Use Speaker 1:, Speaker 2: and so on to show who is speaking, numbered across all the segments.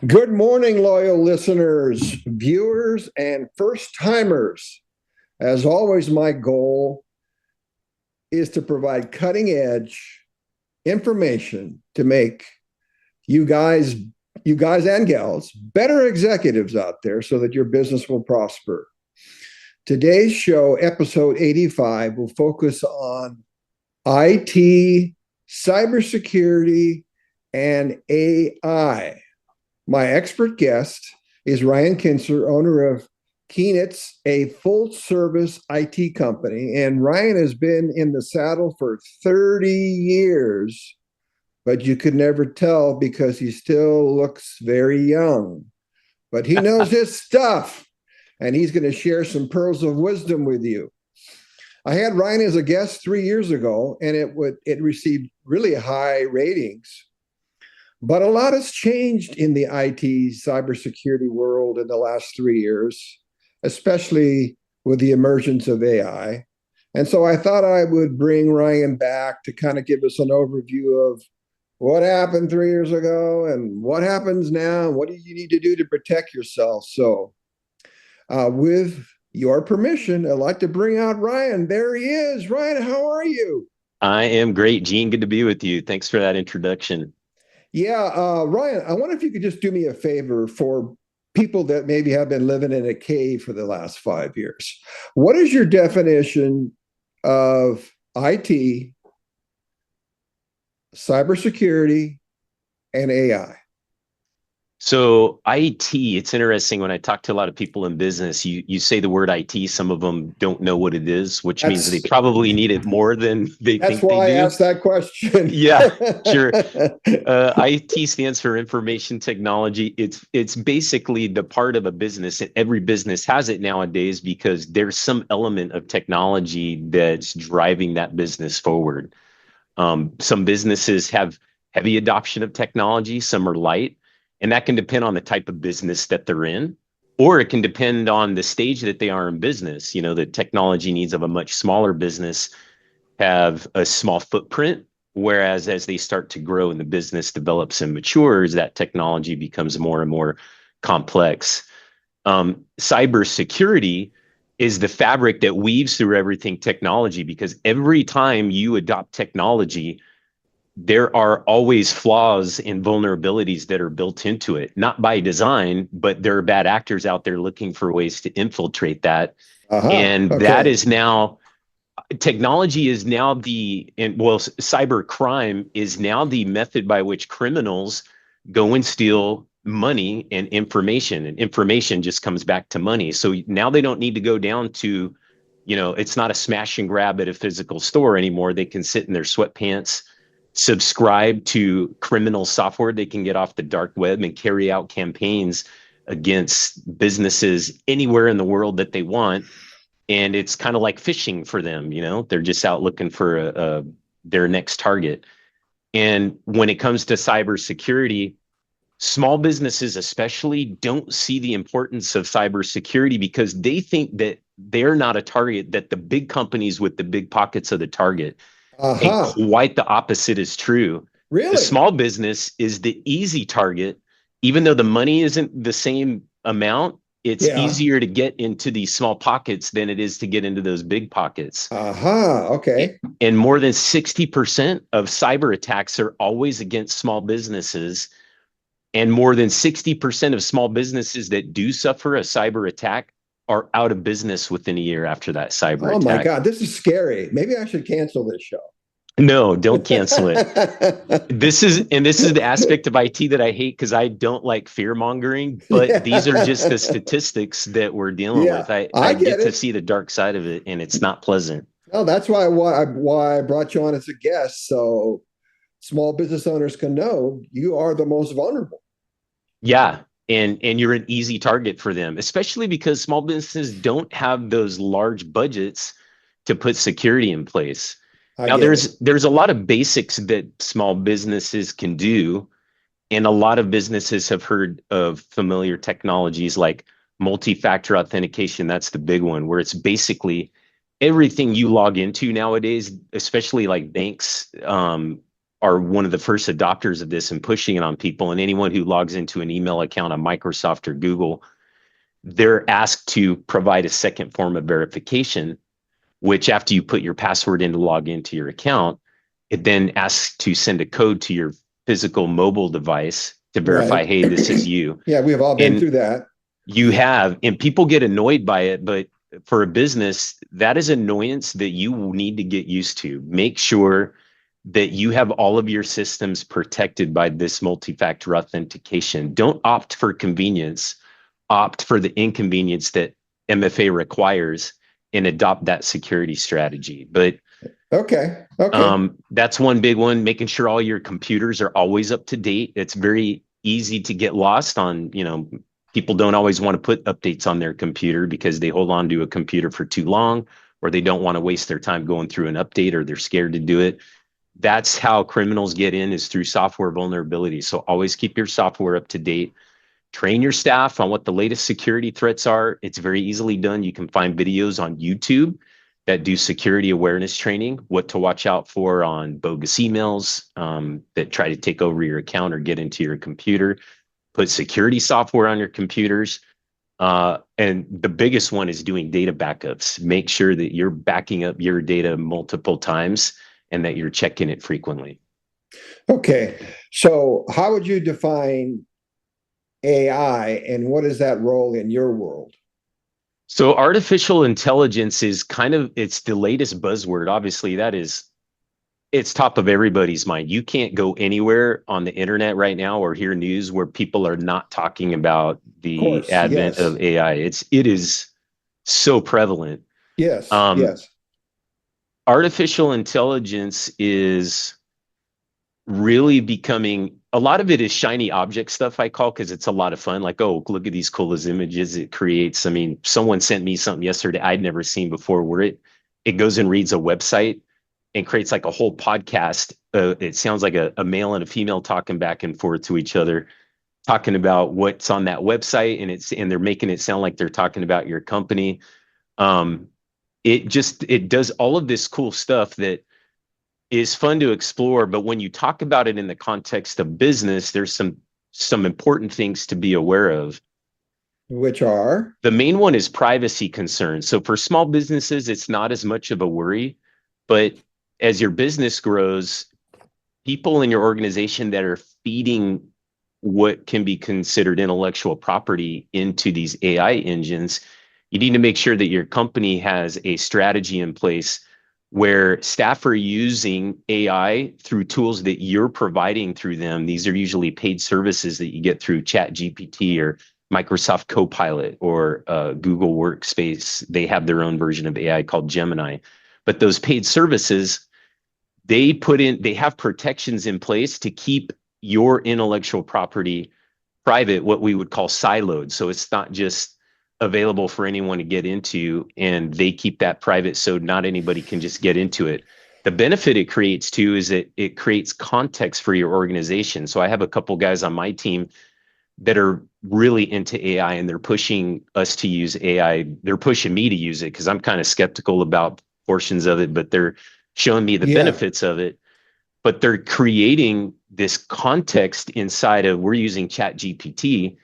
Speaker 1: Good morning, loyal listeners, viewers, and first timers. As always, my goal is to provide cutting edge information to make you guys, you guys and gals, better executives out there so that your business will prosper. Today's show, episode 85, will focus on IT, cybersecurity, and AI. My expert guest is Ryan Kincer, owner of Keenitz, a full-service IT company. And Ryan has been in the saddle for 30 years, but you could never tell because he still looks very young. But he knows his stuff, and he's going to share some pearls of wisdom with you. I had Ryan as a guest 3 years ago, and it received really high ratings. But a lot has changed in the IT cybersecurity world in the last 3 years, especially with the emergence of AI. And so I thought I would bring Ryan back to kind of give us an overview of what happened 3 years ago and what happens now, and what do you need to do to protect yourself. So with your permission, I'd like to bring out Ryan. There he is. Ryan, how are you?
Speaker 2: I am great, Gene. Good to be with you. Thanks for that introduction.
Speaker 1: Yeah, Ryan, I wonder if you could just do me a favor for people that maybe have been living in a cave for the last 5 years. What is your definition of IT, cybersecurity, and AI?
Speaker 2: So IT, it's interesting when I talk to a lot of people in business, you say the word IT, some of them don't know what it is, which means they
Speaker 1: That's
Speaker 2: probably need it more than they
Speaker 1: that's
Speaker 2: think they
Speaker 1: why I
Speaker 2: do.
Speaker 1: asked that question.
Speaker 2: Yeah, sure. IT stands for information technology. It's basically the part of a business, and every business has it nowadays because there's some element of technology that's driving that business forward. Some businesses have heavy adoption of technology, some are light, and that can depend on the type of business that they're in, or it can depend on the stage that they are in business. You know, the technology needs of a much smaller business have a small footprint, whereas as they start to grow and the business develops and matures, that technology becomes more and more complex. Cybersecurity is the fabric that weaves through everything technology, because every time you adopt technology, there are always flaws and vulnerabilities that are built into it, not by design, but there are bad actors out there looking for ways to infiltrate that. And that
Speaker 1: Okay.
Speaker 2: is now technology is now cyber crime is now the method by which criminals go and steal money and information just comes back to money. So now they don't need to go down to, it's not a smash and grab at a physical store anymore. They can sit in their sweatpants, subscribe to criminal software they can get off the dark web, and carry out campaigns against businesses anywhere in the world that they want. And it's kind of like fishing for them. They're just out looking for their next target. And when it comes to cybersecurity, small businesses especially don't see the importance of cybersecurity because they think that they're not a target, that the big companies with the big pockets are the target. And
Speaker 1: Aha.
Speaker 2: quite the opposite is true. The
Speaker 1: Really?
Speaker 2: small business is the easy target. Even though the money isn't the same amount, it's
Speaker 1: Yeah.
Speaker 2: easier to get into these small pockets than it is to get into those big pockets.
Speaker 1: Aha. Okay.
Speaker 2: And more than 60% of cyber attacks are always against small businesses. And more than 60% of small businesses that do suffer a cyber attack are out of business within a year after that cyber
Speaker 1: Oh my
Speaker 2: attack.
Speaker 1: God, this is scary. Maybe I should cancel this show.
Speaker 2: No, don't cancel it. This is the aspect of IT that I hate, because I don't like fear mongering, but these are just the
Speaker 1: Yeah.
Speaker 2: statistics that we're dealing
Speaker 1: Yeah,
Speaker 2: with. I
Speaker 1: I get
Speaker 2: get to
Speaker 1: it.
Speaker 2: see the dark side of it, and it's not pleasant.
Speaker 1: No, that's why I brought you on as a guest, so small business owners can know you are the most vulnerable.
Speaker 2: Yeah. And you're an easy target for them, especially because small businesses don't have those large budgets to put security in place.
Speaker 1: I
Speaker 2: Now
Speaker 1: get it.
Speaker 2: there's a lot of basics that small businesses can do, and a lot of businesses have heard of familiar technologies like multi-factor authentication. That's the big one, where it's basically everything you log into nowadays, especially like banks. are one of the first adopters of this and pushing it on people. And anyone who logs into an email account on Microsoft or Google, they're asked to provide a second form of verification, which after you put your password in to log into your account, it then asks to send a code to your physical mobile device to verify,
Speaker 1: Right.
Speaker 2: hey, this is you.
Speaker 1: Yeah, we've all been
Speaker 2: And
Speaker 1: through that.
Speaker 2: you have, and people get annoyed by it, but for a business, that is annoyance that you need to get used to. Make sure that you have all of your systems protected by this multi-factor authentication. Don't opt for convenience, opt for the inconvenience that MFA requires and adopt that security strategy. But
Speaker 1: Okay. Okay.
Speaker 2: that's one big one, making sure all your computers are always up to date. It's very easy to get lost on, people don't always want to put updates on their computer because they hold on to a computer for too long, or they don't want to waste their time going through an update, or they're scared to do it. That's how criminals get in, is through software vulnerability. So always keep your software up to date. Train your staff on what the latest security threats are. It's very easily done. You can find videos on YouTube that do security awareness training, what to watch out for on bogus emails that try to take over your account or get into your computer. Put security software on your computers. And the biggest one is doing data backups. Make sure that you're backing up your data multiple times and that you're checking it frequently.
Speaker 1: Okay. So how would you define AI and what is that role in your world?
Speaker 2: So artificial intelligence is it's the latest buzzword. Obviously, it's top of everybody's mind. You can't go anywhere on the internet right now or hear news where people are not talking about
Speaker 1: Of
Speaker 2: the
Speaker 1: course.
Speaker 2: advent
Speaker 1: Yes.
Speaker 2: of AI. It is so prevalent.
Speaker 1: Yes.
Speaker 2: Um,
Speaker 1: Yes.
Speaker 2: Artificial intelligence is really becoming, a lot of it is shiny object stuff, I call, because it's a lot of fun. Like, oh, look at these coolest images it creates. I mean, someone sent me something yesterday I'd never seen before, where it goes and reads a website and creates like a whole podcast. It sounds like a male and a female talking back and forth to each other, talking about what's on that website, and they're making it sound like they're talking about your company. Um, it does all of this cool stuff that is fun to explore, but when you talk about it in the context of business, there's some important things to be aware of.
Speaker 1: Which are?
Speaker 2: The main one is privacy concerns. So for small businesses, it's not as much of a worry, but as your business grows, people in your organization that are feeding what can be considered intellectual property into these AI engines, you need to make sure that your company has a strategy in place where staff are using AI through tools that you're providing through them. These are usually paid services that you get through ChatGPT or Microsoft Copilot or Google Workspace. They have their own version of AI called Gemini. But those paid services, they have protections in place to keep your intellectual property private, what we would call siloed. So it's not just available for anyone to get into, and they keep that private so not anybody can just get into it. The benefit it creates too is that it creates context for your organization. So I have a couple guys on my team that are really into AI, and they're pushing us to use AI. They're pushing me to use it because I'm kind of skeptical about portions of it, but they're showing me the
Speaker 1: Yeah.
Speaker 2: benefits of it. But they're creating this context inside of, we're using ChatGPT,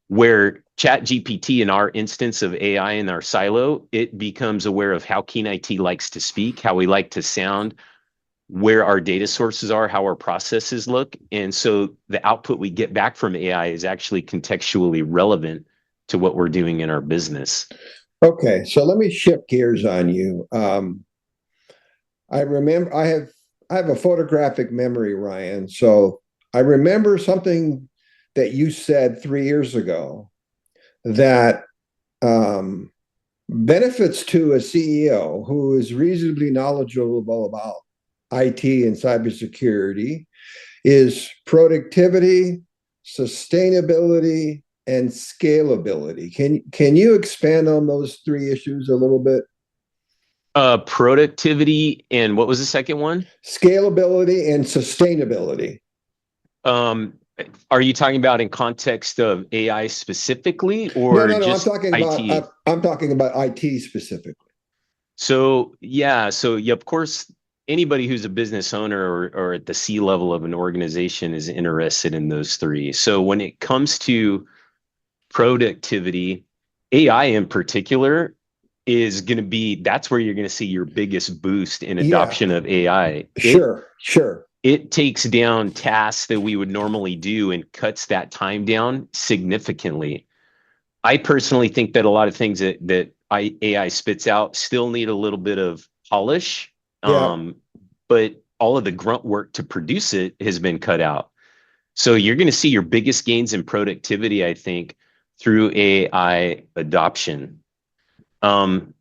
Speaker 2: where ChatGPT in our instance of AI in our silo, it becomes aware of how Keen IT likes to speak, how we like to sound, where our data sources are, how our processes look. And so the output we get back from AI is actually contextually relevant to what we're doing in our business.
Speaker 1: Okay. So let me shift gears on you. I remember I have a photographic memory, Ryan. So I remember something that you said 3 years ago that um, benefits to a CEO who is reasonably knowledgeable about IT and cybersecurity is productivity, sustainability, and scalability. Can you expand on those three issues a little bit?
Speaker 2: Productivity, and what was the second one?
Speaker 1: Scalability and sustainability.
Speaker 2: Um, are you talking about in context of AI specifically,
Speaker 1: No,
Speaker 2: or
Speaker 1: no, no.
Speaker 2: just IT?
Speaker 1: I'm talking about IT specifically.
Speaker 2: So yeah, of course, anybody who's a business owner or at the C level of an organization is interested in those three. So when it comes to productivity, AI in particular is going to be, that's where you're going to see your biggest boost in
Speaker 1: Yeah,
Speaker 2: adoption of AI.
Speaker 1: sure.
Speaker 2: It takes down tasks that we would normally do and cuts that time down significantly. I personally think that a lot of things that AI spits out still need a little bit of polish,
Speaker 1: Yeah.
Speaker 2: but all of the grunt work to produce it has been cut out. So you're going to see your biggest gains in productivity, I think, through AI adoption. Um,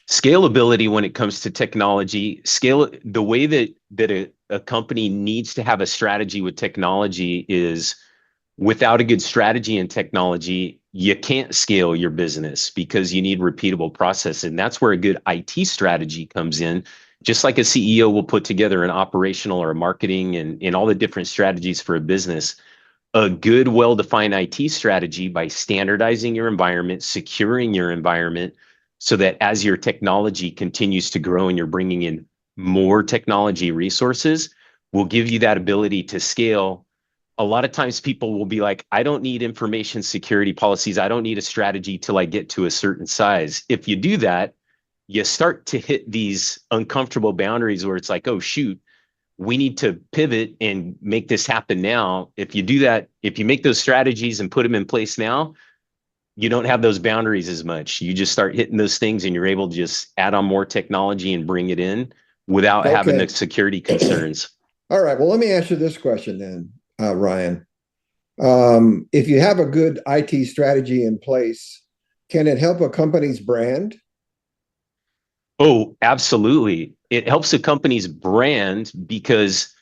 Speaker 2: Scalability when it comes to technology, the way that a company needs to have a strategy with technology is without a good strategy in technology, you can't scale your business because you need repeatable process. And that's where a good IT strategy comes in. Just like a CEO will put together an operational or a marketing and all the different strategies for a business, a good, well-defined IT strategy by standardizing your environment, securing your environment, so that as your technology continues to grow and you're bringing in more technology resources, will give you that ability to scale. A lot of times people will be like, I don't need information security policies. I don't need a strategy till I get to a certain size. If you do that, you start to hit these uncomfortable boundaries where it's like, oh, shoot, we need to pivot and make this happen now. If you do that, if you make those strategies and put them in place now, you don't have those boundaries as much. You just start hitting those things and you're able to just add on more technology and bring it in without having the
Speaker 1: Okay.
Speaker 2: security concerns.
Speaker 1: All right. Well, let me ask you this question then, Ryan. If you have a good IT strategy in place, can it help a company's brand?
Speaker 2: Oh, absolutely. It helps a company's brand because,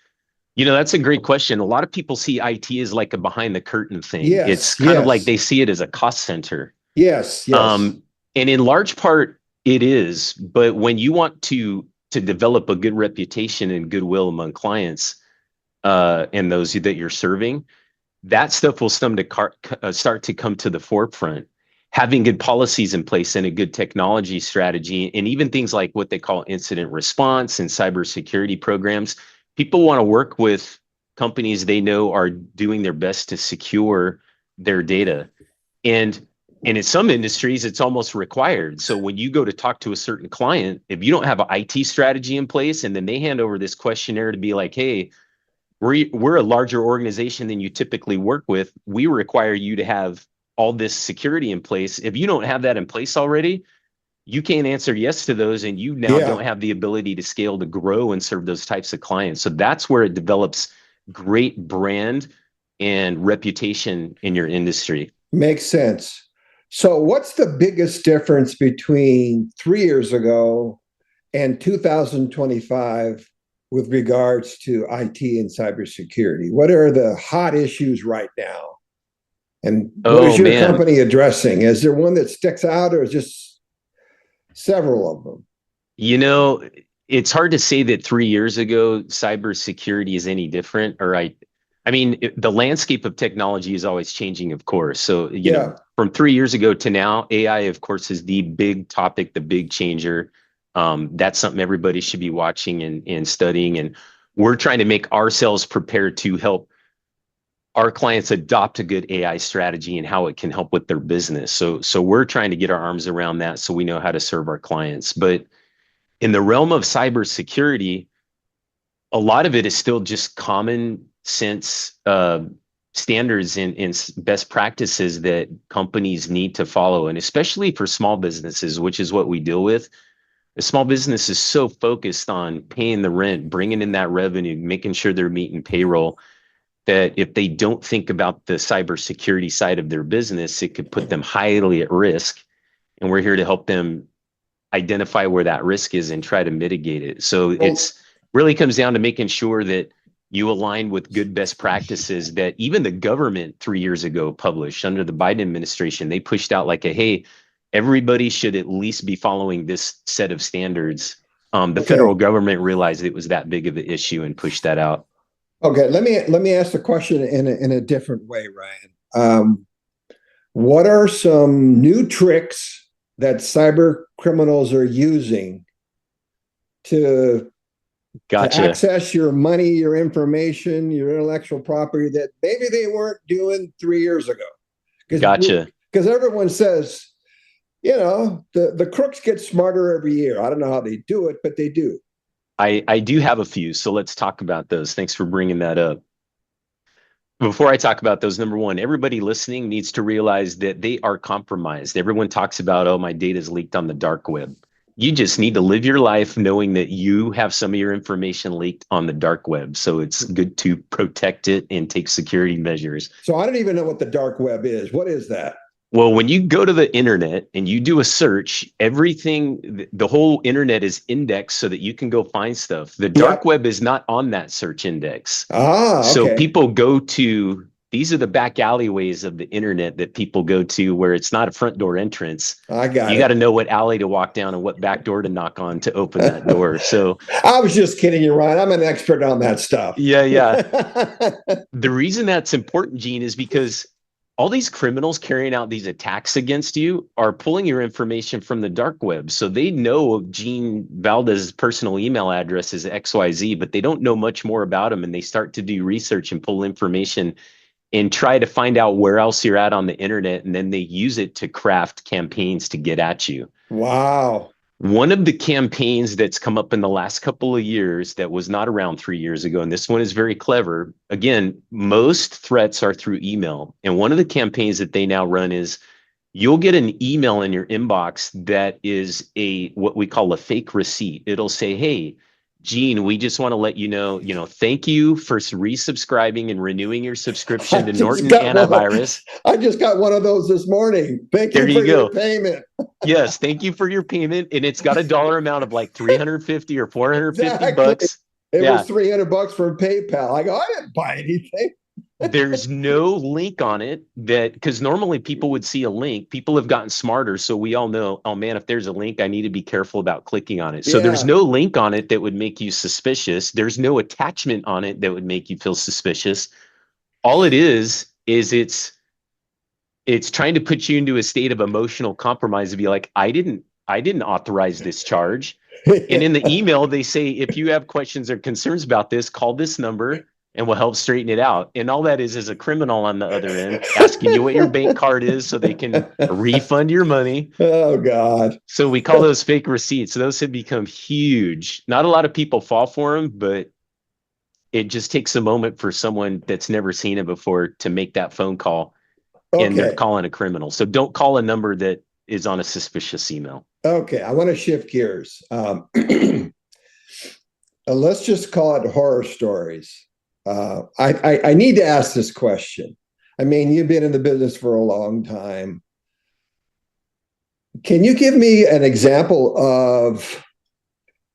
Speaker 2: that's a great question. A lot of people see IT as like a behind the curtain thing. It's
Speaker 1: Yes,
Speaker 2: kind of like
Speaker 1: yes,
Speaker 2: they see it as a cost center.
Speaker 1: yes.
Speaker 2: And in large part, it is. But when you want to develop a good reputation and goodwill among clients and those that you're serving, that stuff will start to come to the forefront. Having good policies in place and a good technology strategy, and even things like what they call incident response and cybersecurity programs, people want to work with companies they know are doing their best to secure their data. And in some industries, it's almost required. So when you go to talk to a certain client, if you don't have an IT strategy in place, and then they hand over this questionnaire to be like, hey, we're a larger organization than you typically work with. We require you to have all this security in place. If you don't have that in place already, you can't answer yes to those, and you now
Speaker 1: Yeah,
Speaker 2: don't have the ability to scale to grow and serve those types of clients. So that's where it develops great brand and reputation in your industry.
Speaker 1: makes sense. So, what's the biggest difference between 3 years ago and 2025 with regards to IT and cybersecurity? What are the hot issues right now? And what is
Speaker 2: Oh
Speaker 1: your
Speaker 2: man,
Speaker 1: company addressing? Is there one that sticks out or just several of them?
Speaker 2: you know, it's hard to say that 3 years ago cybersecurity is any different. I mean, the landscape of technology is always changing, of course. So,
Speaker 1: Yeah.
Speaker 2: from 3 years ago to now, AI, of course, is the big topic, the big changer. That's something everybody should be watching and studying. And we're trying to make ourselves prepared to help our clients adopt a good AI strategy and how it can help with their business. So we're trying to get our arms around that so we know how to serve our clients. But in the realm of cybersecurity, a lot of it is still just common sense standards and best practices that companies need to follow. And especially for small businesses, which is what we deal with. A small business is so focused on paying the rent, bringing in that revenue, making sure they're meeting payroll, that if they don't think about the cybersecurity side of their business, it could put them highly at risk. And we're here to help them identify where that risk is and try to mitigate it. So
Speaker 1: Well,
Speaker 2: it's really comes down to making sure that you align with good best practices that even the government 3 years ago published under the Biden administration. They pushed out like hey, everybody should at least be following this set of standards. The
Speaker 1: okay.
Speaker 2: federal government realized it was that big of an issue and pushed that out.
Speaker 1: Okay. Let me ask the question in a different way, Ryan. What are some new tricks that cyber criminals are using to to
Speaker 2: Gotcha.
Speaker 1: access your money, your information, your intellectual property that maybe they weren't doing 3 years ago.
Speaker 2: Gotcha.
Speaker 1: Because everyone says, the crooks get smarter every year. I don't know how they do it, but they do.
Speaker 2: I do have a few, so let's talk about those. Thanks for bringing that up. Before I talk about those, number one, everybody listening needs to realize that they are compromised. Everyone talks about, oh, my data is leaked on the dark web. You just need to live your life knowing that you have some of your information leaked on the dark web. So it's good to protect it and take security measures.
Speaker 1: So I don't even know what the dark web is. What is that?
Speaker 2: Well, when you go to the internet and you do a search, everything, the whole internet is indexed so that you can go find stuff. The dark
Speaker 1: Yep.
Speaker 2: web is not on that search index. So
Speaker 1: Okay.
Speaker 2: people go to, these are the back alleyways of the internet that people go to where it's not a front door entrance.
Speaker 1: I got
Speaker 2: You got to
Speaker 1: it.
Speaker 2: know what alley to walk down and what back door to knock on to open that door. So
Speaker 1: I was just kidding you, Ryan. I'm an expert on that stuff.
Speaker 2: yeah. The reason that's important, Gene, is because all these criminals carrying out these attacks against you are pulling your information from the dark web. So they know Gene Valdez's personal email address is XYZ, but they don't know much more about him. And they start to do research and pull information and try to find out where else you're at on the internet. And then they use it to craft campaigns to get at you.
Speaker 1: Wow.
Speaker 2: One of the campaigns that's come up in the last couple of years that was not around 3 years ago, and this one is very clever. Again, most threats are through email. And one of the campaigns that they now run is you'll get an email in your inbox that is what we call a fake receipt. It'll say, hey, Gene, we just want to let you know, thank you for resubscribing and renewing your subscription to Norton Antivirus.
Speaker 1: I just got one of those this morning. Thank you for your payment.
Speaker 2: Yes, thank you for your payment. And it's got a dollar amount of like 350 or 450 bucks.
Speaker 1: It was $300 from PayPal. I go, I didn't buy anything.
Speaker 2: There's no link on it because normally people would see a link. People have gotten smarter. So we all know, oh man, if there's a link, I need to be careful about clicking on it. So there's no link on it that would make you suspicious. There's no attachment on it that would make you feel suspicious. All it is it's trying to put you into a state of emotional compromise to be like, I didn't authorize this charge. And in the email, they say, if you have questions or concerns about this, call this number and we'll help straighten it out. And all that is a criminal on the other end asking you what your bank card is so they can refund your money.
Speaker 1: Oh, God.
Speaker 2: So we call those fake receipts. So those have become huge. Not a lot of people fall for them, but it just takes a moment for someone that's never seen it before to make that phone call. And they're calling a criminal. So don't call a number that is on a suspicious email.
Speaker 1: Okay, I want to shift gears. Let's just call it horror stories. I need to ask this question. I mean, you've been in the business for a long time. Can you give me an example of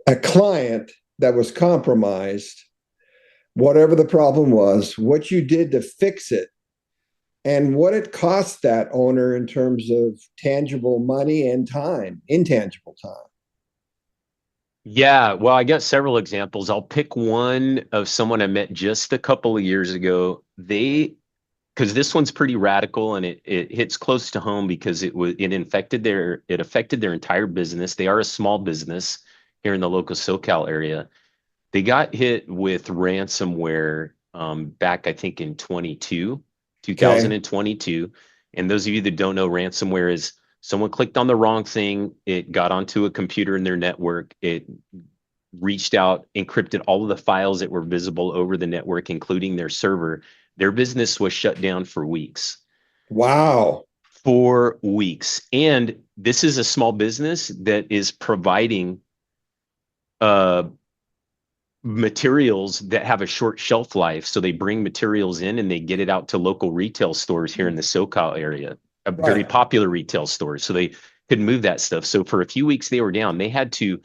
Speaker 1: a client that was compromised, whatever the problem was, what you did to fix it, and what it cost that owner in terms of tangible money and time, intangible time?
Speaker 2: Yeah, well, I got several examples. I'll pick one of someone I met just a couple of years ago. Because this one's pretty radical and it hits close to home because it affected their entire business. They are a small business here in the local SoCal area. They got hit with ransomware back, I think, in 2022. And those of you that don't know, ransomware is someone clicked on the wrong thing. It got onto a computer in their network. It reached out, encrypted all of the files that were visible over the network, including their server. Their business was shut down for weeks.
Speaker 1: Wow.
Speaker 2: 4 weeks. And this is a small business that is providing materials that have a short shelf life. So they bring materials in and they get it out to local retail stores here in the SoCal area, very popular retail stores. So they could move that stuff. So for a few weeks they were down. They had to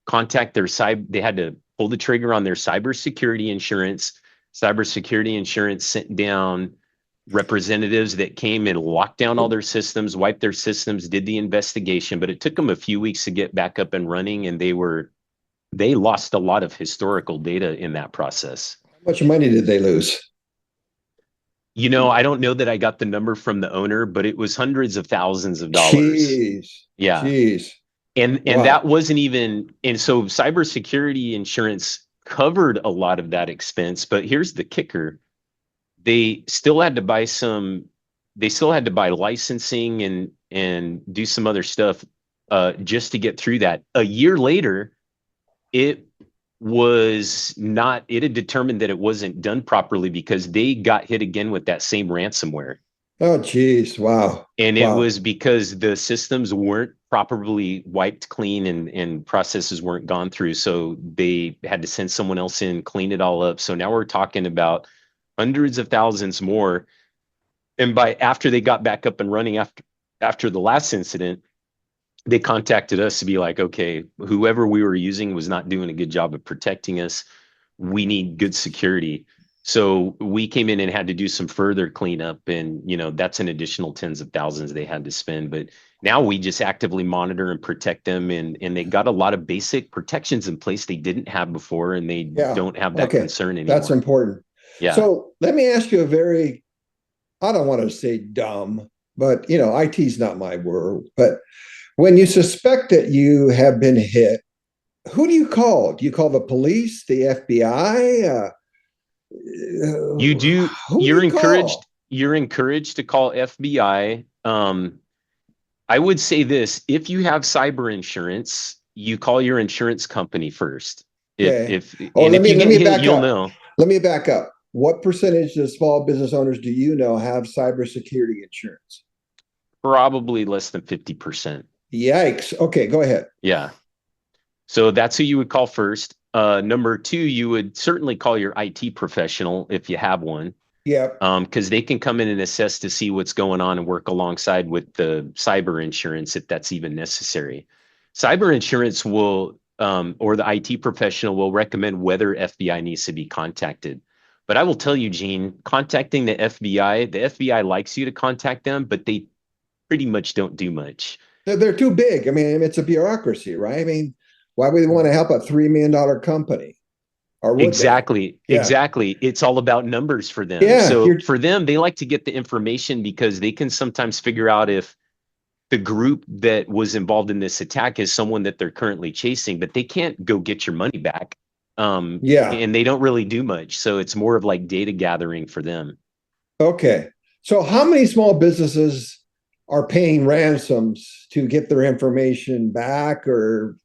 Speaker 2: contact they had to pull the trigger on their cybersecurity insurance. Cybersecurity insurance sent down representatives that came and locked down all their systems, wiped their systems, did the investigation, but it took them a few weeks to get back up and running, and they lost a lot of historical data in that process.
Speaker 1: How much money did they lose?
Speaker 2: I don't know that I got the number from the owner, but it was hundreds of thousands of dollars.
Speaker 1: Jeez.
Speaker 2: Yeah.
Speaker 1: Jeez.
Speaker 2: And that wasn't even, and so cybersecurity insurance covered a lot of that expense, but here's the kicker. They still had to buy licensing and do some other stuff just to get through that. A year later, it it had determined that it wasn't done properly because they got hit again with that same ransomware.
Speaker 1: Oh, geez. Wow.
Speaker 2: And it
Speaker 1: Wow.
Speaker 2: was because the systems weren't properly wiped clean and processes weren't gone through. So they had to send someone else in, clean it all up. So now we're talking about hundreds of thousands more. And after they got back up and running after the last incident, they contacted us to be like, okay, whoever we were using was not doing a good job of protecting us. We need good security. So we came in and had to do some further cleanup, and that's an additional tens of thousands they had to spend. But now we just actively monitor and protect them, and they got a lot of basic protections in place they didn't have before, and they
Speaker 1: Yeah.
Speaker 2: don't have that
Speaker 1: Okay.
Speaker 2: concern
Speaker 1: That's
Speaker 2: anymore.
Speaker 1: important.
Speaker 2: Yeah.
Speaker 1: So let me ask you a very, I don't want to say dumb, but IT is not my world. But when you suspect that you have been hit, who do you call? Do you call the police, the FBI?
Speaker 2: You do,
Speaker 1: Who do you call?
Speaker 2: you're encouraged to call FBI. I would say this, if you have cyber insurance, you call your insurance company first.
Speaker 1: Okay. Oh,
Speaker 2: And if you
Speaker 1: let
Speaker 2: get
Speaker 1: me
Speaker 2: hit,
Speaker 1: back
Speaker 2: you'll
Speaker 1: up.
Speaker 2: know.
Speaker 1: Let me back up. What percentage of small business owners do you know have cybersecurity insurance?
Speaker 2: Probably less than 50%.
Speaker 1: Yikes. Okay, go ahead.
Speaker 2: Yeah. So that's who you would call first. Number two, you would certainly call your IT professional if you have one,
Speaker 1: Yep.
Speaker 2: because they can come in and assess to see what's going on and work alongside with the cyber insurance if that's even necessary. Cyber insurance will, or the IT professional will recommend whether FBI needs to be contacted. But I will tell you, Gene, contacting the FBI likes you to contact them, but they pretty much don't do much.
Speaker 1: They're too big. I mean, it's a bureaucracy, right? I mean, why would they want to help a $3 million company? Or would they?
Speaker 2: Exactly.
Speaker 1: Yeah.
Speaker 2: Exactly. It's all about numbers for them.
Speaker 1: Yeah.
Speaker 2: So for them, they like to get the information because they can sometimes figure out if the group that was involved in this attack is someone that they're currently chasing, but they can't go get your money back.
Speaker 1: Yeah.
Speaker 2: And they don't really do much. So it's more of like data gathering for them.
Speaker 1: Okay. So how many small businesses are paying ransoms to get their information back, or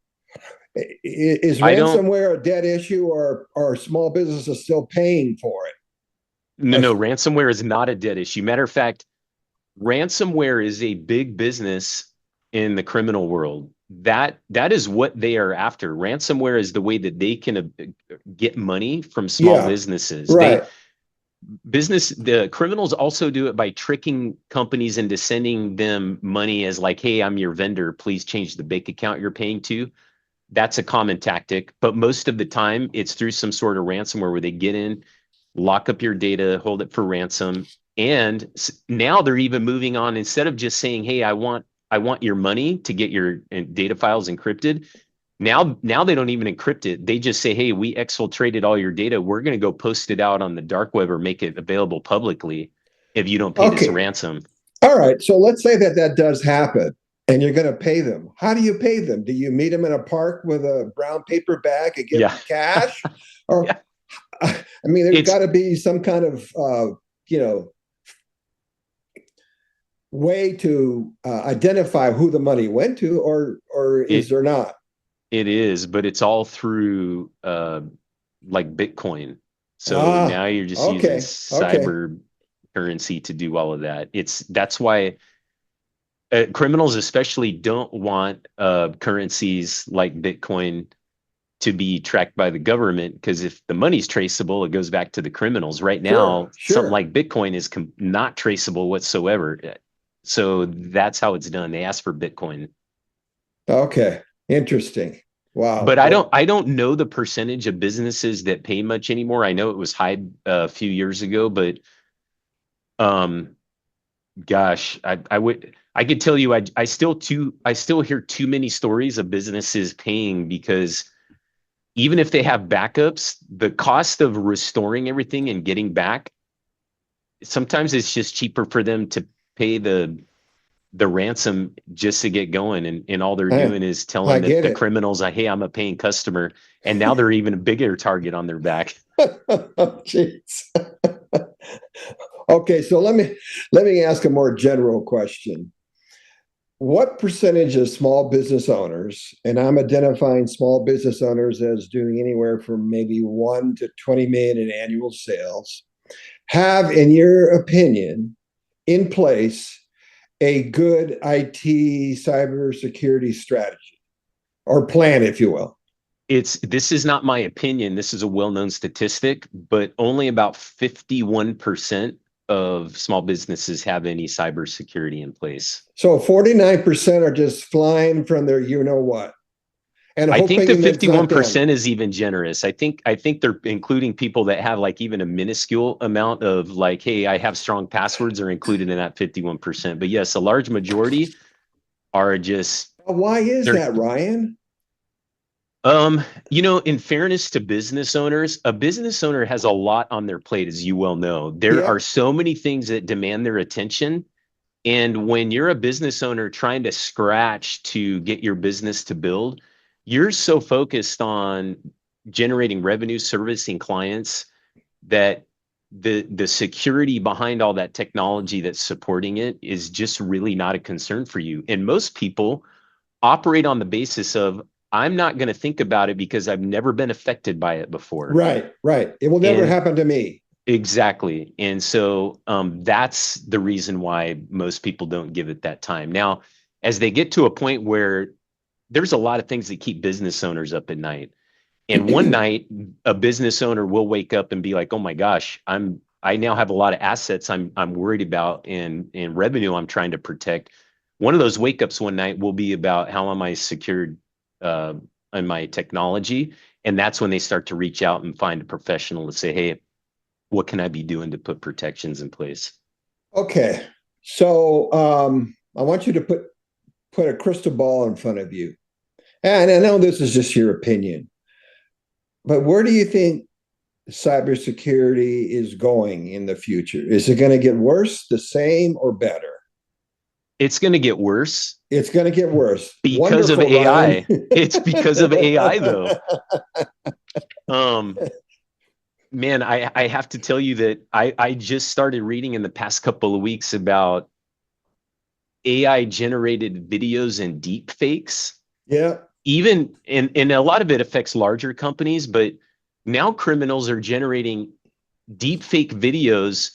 Speaker 1: is
Speaker 2: I don't,
Speaker 1: ransomware a dead issue, or are small businesses still paying for it?
Speaker 2: no,
Speaker 1: Are,
Speaker 2: no, ransomware is not a dead issue. Matter of fact, ransomware is a big business in the criminal world. That is what they are after. Ransomware is the way that they can get money from small
Speaker 1: yeah,
Speaker 2: businesses.
Speaker 1: right.
Speaker 2: The criminals also do it by tricking companies into sending them money as like, hey, I'm your vendor, please change the bank account you're paying to. That's a common tactic, but most of the time it's through some sort of ransomware where they get in, lock up your data, hold it for ransom. And now they're even moving on. Instead of just saying, hey, I want your money to get your data files encrypted. Now they don't even encrypt it. They just say, hey, we exfiltrated all your data. We're going to go post it out on the dark web or make it available publicly if you don't pay this
Speaker 1: Okay.
Speaker 2: ransom.
Speaker 1: All right. So let's say that that does happen and you're going to pay them. How do you pay them? Do you meet them in a park with a brown paper bag and give
Speaker 2: Yeah.
Speaker 1: them cash? Or,
Speaker 2: Yeah.
Speaker 1: I mean, there's
Speaker 2: It's
Speaker 1: got to be some kind of, way to identify who the money went to, or is
Speaker 2: it
Speaker 1: there not?
Speaker 2: it is, but it's all through like Bitcoin. So
Speaker 1: Ah,
Speaker 2: now you're just using
Speaker 1: okay, okay,
Speaker 2: cyber currency to do all of that. That's why criminals especially don't want currencies like Bitcoin to be tracked by the government, because if the money's traceable, it goes back to the criminals. Right
Speaker 1: sure,
Speaker 2: now, something
Speaker 1: sure.
Speaker 2: like Bitcoin is not traceable whatsoever. So that's how it's done. They ask for Bitcoin.
Speaker 1: Okay, interesting. Wow.
Speaker 2: But I don't
Speaker 1: Well,
Speaker 2: I don't know the percentage of businesses that pay much anymore. I know it was high a few years ago, but um gosh, I could tell you I still hear too many stories of businesses paying because even if they have backups, the cost of restoring everything and getting back, sometimes it's just cheaper for them to pay the ransom just to get going. And all they're
Speaker 1: I,
Speaker 2: doing is
Speaker 1: I
Speaker 2: telling
Speaker 1: get
Speaker 2: the
Speaker 1: it.
Speaker 2: criminals, hey, I'm a paying customer. And now they're even a bigger target on their back.
Speaker 1: Jeez. Okay, so let me ask a more general question. What percentage of small business owners, and I'm identifying small business owners as doing anywhere from maybe 1 to 20 million in annual sales, have, in your opinion, in place a good IT cybersecurity strategy or plan, if you will?
Speaker 2: This is not my opinion. This is a well-known statistic, but only about 51% of small businesses have any cybersecurity in place.
Speaker 1: So 49% are just flying from their you know what and
Speaker 2: I think the
Speaker 1: hoping that's not them.
Speaker 2: 51% is even generous. I think they're including people that have like even a minuscule amount of like, hey, I have strong passwords are included in that 51%. But yes, a large majority are just
Speaker 1: Why is
Speaker 2: they're
Speaker 1: that, Ryan?
Speaker 2: in fairness to business owners, a business owner has a lot on their plate, as you well know. There are
Speaker 1: Yep.
Speaker 2: so many things that demand their attention. And when you're a business owner trying to scratch to get your business to build, you're so focused on generating revenue, servicing clients that the security behind all that technology that's supporting it is just really not a concern for you. And most people operate on the basis of I'm not going to think about it because I've never been affected by it before.
Speaker 1: Right, right. It will never
Speaker 2: And
Speaker 1: happen to me.
Speaker 2: exactly. And so that's the reason why most people don't give it that time. Now, as they get to a point where there's a lot of things that keep business owners up at night. And one night, a business owner will wake up and be like, "Oh my gosh, I now have a lot of assets I'm worried about and revenue I'm trying to protect." One of those wake ups one night will be about how am I secured uh, in my technology, and that's when they start to reach out and find a professional to say, "Hey, what can I be doing to put protections in place?"
Speaker 1: Okay. So I want you to put a crystal ball in front of you. And I know this is just your opinion, but where do you think cybersecurity is going in the future? Is it going to get worse, the same, or better?
Speaker 2: It's going to get worse
Speaker 1: It's going to get worse.
Speaker 2: because of
Speaker 1: Wonderful, Ryan.
Speaker 2: AI. It's because of AI, though. Um, Man, I have to tell you that I just started reading in the past couple of weeks about AI generated videos and deep fakes.
Speaker 1: Yeah.
Speaker 2: Even and a lot of it affects larger companies, but now criminals are generating deep fake videos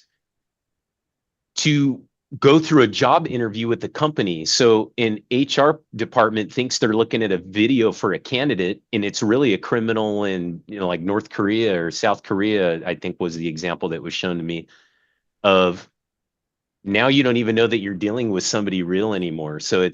Speaker 2: to go through a job interview with the company. So an HR department thinks they're looking at a video for a candidate and it's really a criminal in, like North Korea or South Korea, I think was the example that was shown to me of now you don't even know that you're dealing with somebody real anymore. So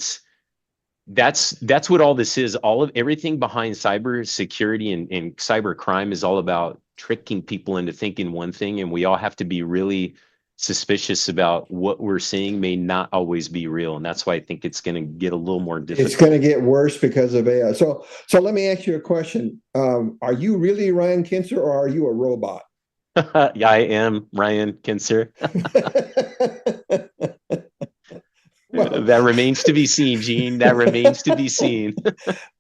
Speaker 2: that's what all this is. All of everything behind cyber security and cyber crime is all about tricking people into thinking one thing, and we all have to be really suspicious about what we're seeing may not always be real. And that's why I think it's going to get a little more
Speaker 1: It's going to
Speaker 2: difficult.
Speaker 1: get worse because of AI. So let me ask you a question. Are you really Ryan Kincer or are you a robot?
Speaker 2: Yeah, I am Ryan Kincer.
Speaker 1: Well,
Speaker 2: That remains to be seen, Gene. That remains to be seen.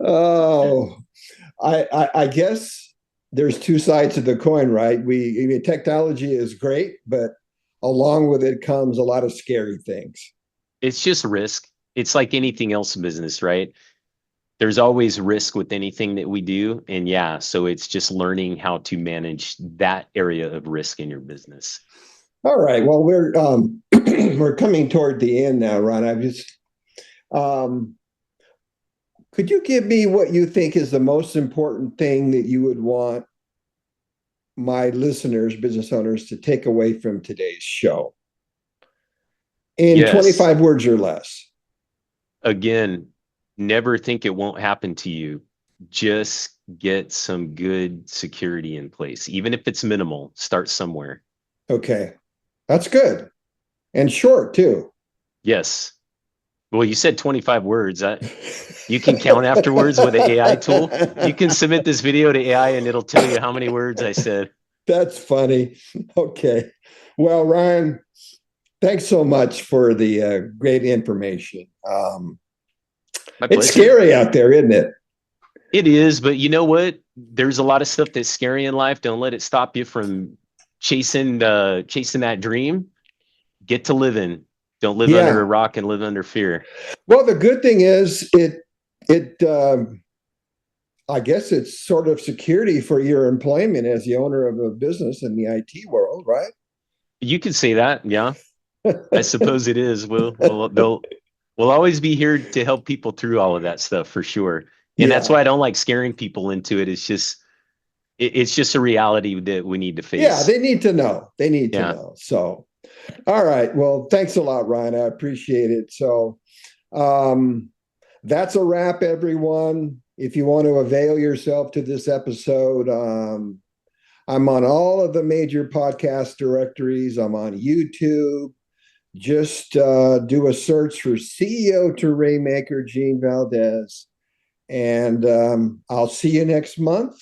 Speaker 1: oh, I guess there's two sides to the coin, right? I mean, technology is great, but along with it comes a lot of scary things.
Speaker 2: It's just risk. It's like anything else in business, right? There's always risk with anything that we do. And yeah, so it's just learning how to manage that area of risk in your business.
Speaker 1: All right. Well, we're we're coming toward the end now, Ron. I just um, could you give me what you think is the most important thing that you would want my listeners, business owners, to take away from today's show in
Speaker 2: Yes.
Speaker 1: 25 words or less?
Speaker 2: Again, never think it won't happen to you. Just get some good security in place. Even if it's minimal, start somewhere.
Speaker 1: Okay, that's good and short too.
Speaker 2: Yes. Well, you said 25 words. You can count afterwards with an AI tool. You can submit this video to AI and it'll tell you how many words I said.
Speaker 1: That's funny. Okay. Well, Ryan, Thanks so much for the great information.
Speaker 2: My
Speaker 1: It's
Speaker 2: pleasure.
Speaker 1: scary out there, isn't it?
Speaker 2: It is, but you know what? There's a lot of stuff that's scary in life. Don't let it stop you from chasing that dream. Get to living. Don't live under a
Speaker 1: Yeah.
Speaker 2: rock and live under fear.
Speaker 1: Well, the good thing is I guess it's sort of security for your employment as the owner of a business in the IT world, right?
Speaker 2: You could say that, yeah. I suppose it is. We'll always be here to help people through all of that stuff for sure. And that's
Speaker 1: Yeah.
Speaker 2: why I don't like scaring people into it. It's just a reality that we need to face.
Speaker 1: Yeah, they need to know. They need to
Speaker 2: Yeah.
Speaker 1: know. So, all right. Well, thanks a lot, Ryan. I appreciate it. So, that's a wrap, everyone. If you want to avail yourself to this episode, I'm on all of the major podcast directories. I'm on YouTube. Just do a search for CEO to Rainmaker Gene Valdez. And I'll see you next month.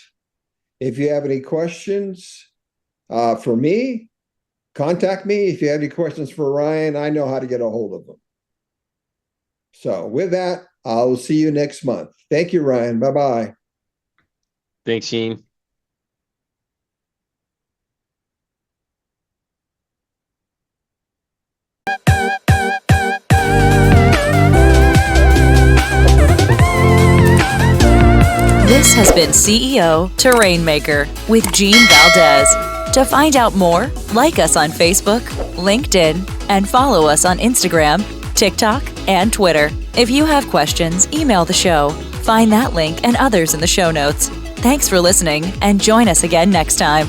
Speaker 1: If you have any questions for me, contact me. If you have any questions for Ryan, I know how to get a hold of him. So with that, I'll see you next month. Thank you, Ryan. Bye-bye.
Speaker 2: Thanks, Gene.
Speaker 3: This has been CEO to Rainmaker with Gene Valdez. To find out more, like us on Facebook, LinkedIn, and follow us on Instagram, TikTok, and Twitter. If you have questions, email the show. Find that link and others in the show notes. Thanks for listening, and join us again next time.